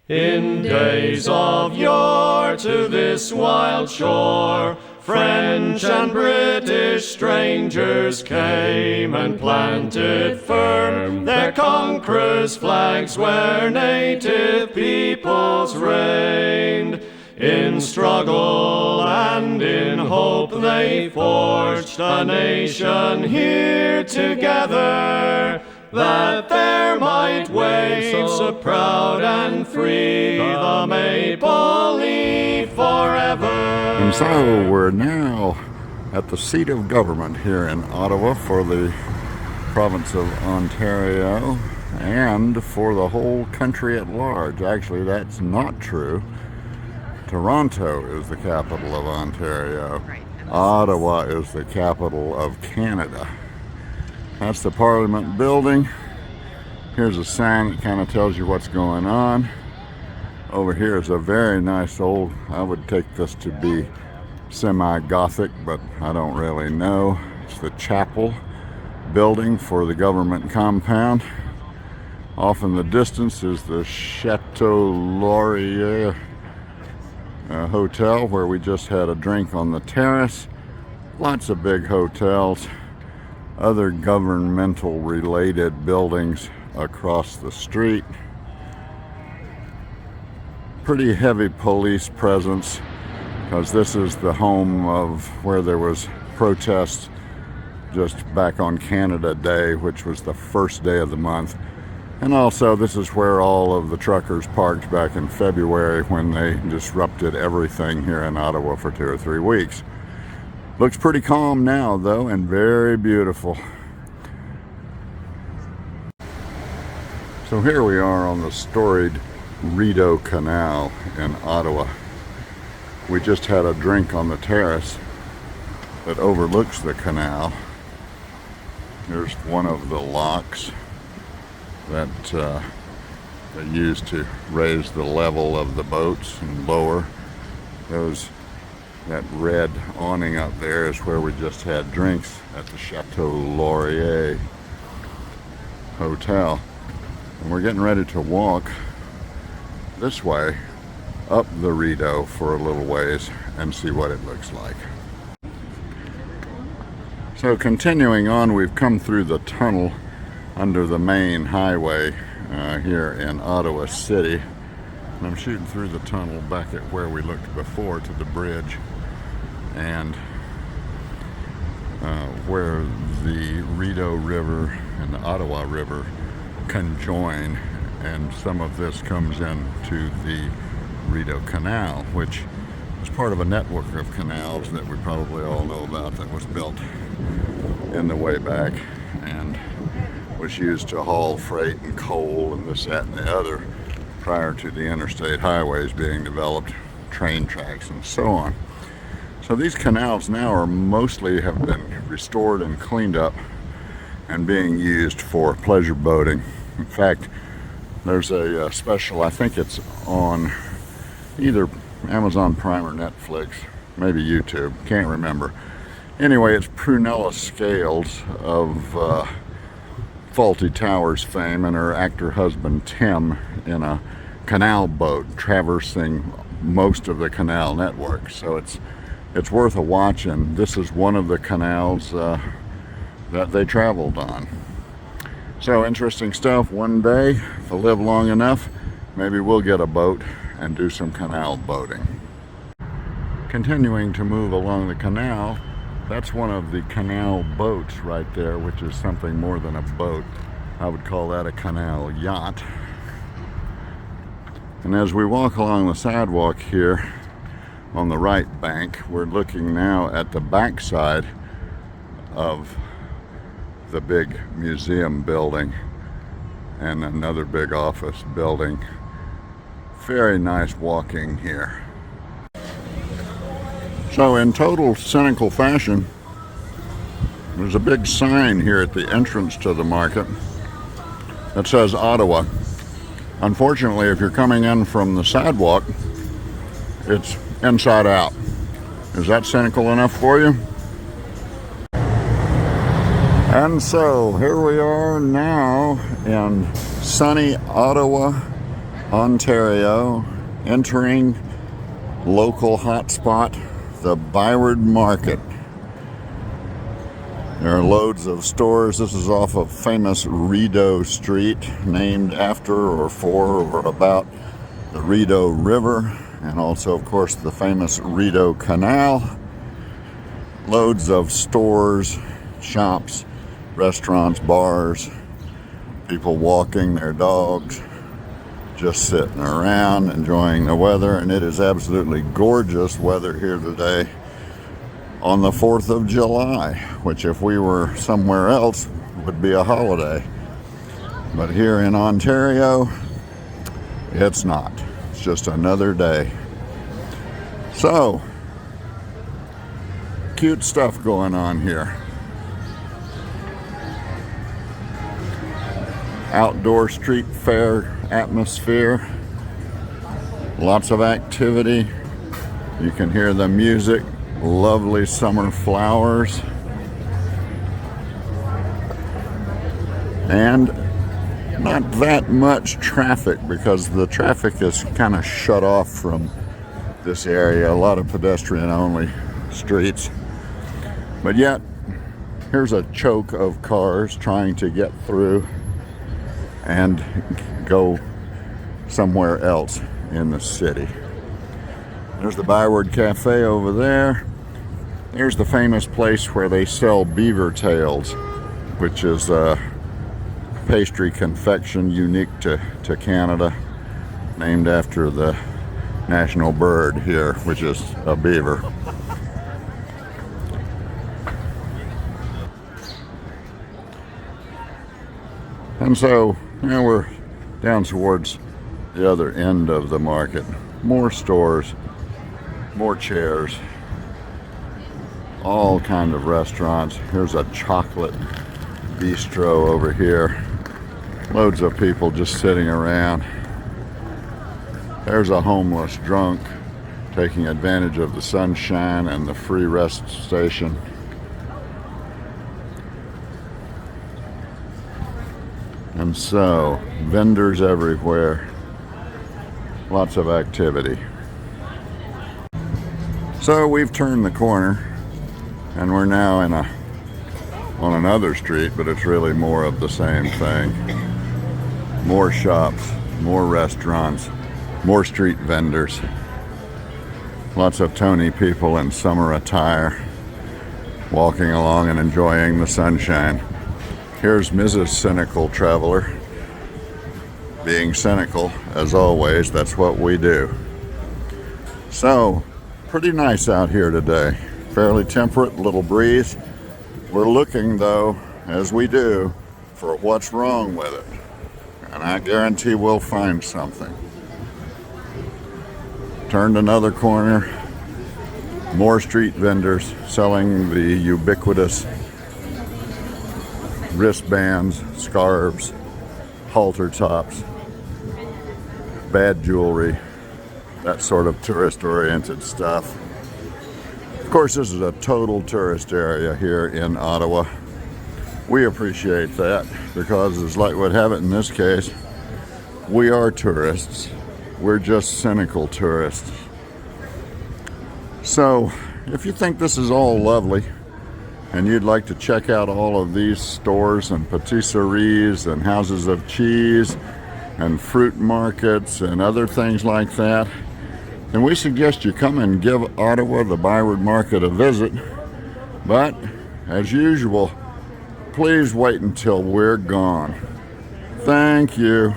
In days of yore to this wild shore, French and British strangers came and planted firm their conquerors' flags where native peoples reigned. In struggle and in hope they forged a nation here together, that there might wave so proud and free the maple leaf forever. And so we're now at the seat of government here in Ottawa for the province of Ontario and for the whole country at large. Actually, that's not true. Toronto is the capital of Ontario. Right. Ottawa is the capital of Canada. That's the Parliament building. Here's a sign that kind of tells you what's going on. Over here is a very nice old, I would take this to be semi-Gothic, but I don't really know. It's the chapel building for the government compound. Off in the distance is the Chateau Laurier hotel, where we just had a drink on the terrace. Lots of big hotels, other governmental related buildings across the street. Pretty heavy police presence, because this is the home of where there was protests just back on Canada Day, which was the first day of the month. And also this is where all of the truckers parked back in February when they disrupted everything here in Ottawa for 2 or 3 weeks. Looks pretty calm now though, and very beautiful. So here we are on the storied Rideau Canal in Ottawa. We just had a drink on the terrace that overlooks the canal. Here's one of the locks that they use to raise the level of the boats and lower. That red awning up there is where we just had drinks at the Chateau Laurier Hotel. And we're getting ready to walk this way up the Rideau for a little ways and see what it looks like. So continuing on, we've come through the tunnel under the main highway here in Ottawa City. And I'm shooting through the tunnel back at where we looked before to the bridge, and where the Rideau River and the Ottawa River conjoin, and some of this comes into the Rideau Canal, which is part of a network of canals that we probably all know about, that was built in the way back and was used to haul freight and coal and this, that, and the other prior to the interstate highways being developed, train tracks and so on. So these canals now are mostly have been restored and cleaned up and being used for pleasure boating. In fact, there's a special, I think it's on either Amazon Prime or Netflix, maybe YouTube, can't remember. Anyway, it's Prunella Scales of Fawlty Towers fame and her actor husband Tim in a canal boat traversing most of the canal network. So it's worth a watch, and this is one of the canals that they traveled on. So interesting stuff. One day, if I live long enough, maybe we'll get a boat and do some canal boating. Continuing to move along the canal, that's one of the canal boats right there, which is something more than a boat. I would call that a canal yacht. And as we walk along the sidewalk here on the right bank, we're looking now at the backside of the big museum building and another big office building. Very nice walking here. So in total cynical fashion, there's a big sign here at the entrance to the market that says Ottawa. Unfortunately, if you're coming in from the sidewalk, it's inside out. Is that cynical enough for you? And so here we are now in sunny Ottawa, Ontario, entering local hotspot, the Byward Market. There are loads of stores. This is off of famous Rideau Street, named after or for or about the Rideau River, and also, of course, the famous Rideau Canal. Loads of stores, shops, restaurants, bars, people walking their dogs, just sitting around enjoying the weather, and it is absolutely gorgeous weather here today on the 4th of July, which if we were somewhere else would be a holiday. But here in Ontario, it's not. It's just another day. So, cute stuff going on here. Outdoor street fair atmosphere. Lots of activity. You can hear the music. Lovely summer flowers. And not that much traffic, because the traffic is kind of shut off from this area. A lot of pedestrian only streets. But yet, here's a choke of cars trying to get through and go somewhere else in the city. There's the Byward Cafe over there. There's the famous place where they sell beaver tails, which is a pastry confection unique to Canada, named after the national bird here, which is a beaver. And so now we're down towards the other end of the market. More stores, more chairs, all kind of restaurants. Here's a chocolate bistro over here. Loads of people just sitting around. There's a homeless drunk taking advantage of the sunshine and the free rest station. And so, vendors everywhere. Lots of activity. So we've turned the corner and we're now on another street, but it's really more of the same thing. More shops, more restaurants, more street vendors. Lots of Tony people in summer attire, walking along and enjoying the sunshine. Here's Mrs. Cynical Traveler, being cynical, as always. That's what we do. So, pretty nice out here today. Fairly temperate, little breeze. We're looking, though, as we do, for what's wrong with it. And I guarantee we'll find something. Turned another corner. More street vendors selling the ubiquitous wristbands, scarves, halter tops, bad jewelry, that sort of tourist-oriented stuff. Of course, this is a total tourist area here in Ottawa. We appreciate that, because as luck would have it in this case, we are tourists. We're just cynical tourists. So, if you think this is all lovely, and you'd like to check out all of these stores and patisseries and houses of cheese and fruit markets and other things like that, then we suggest you come and give Ottawa, the Byward Market, a visit. But, as usual, please wait until we're gone. Thank you.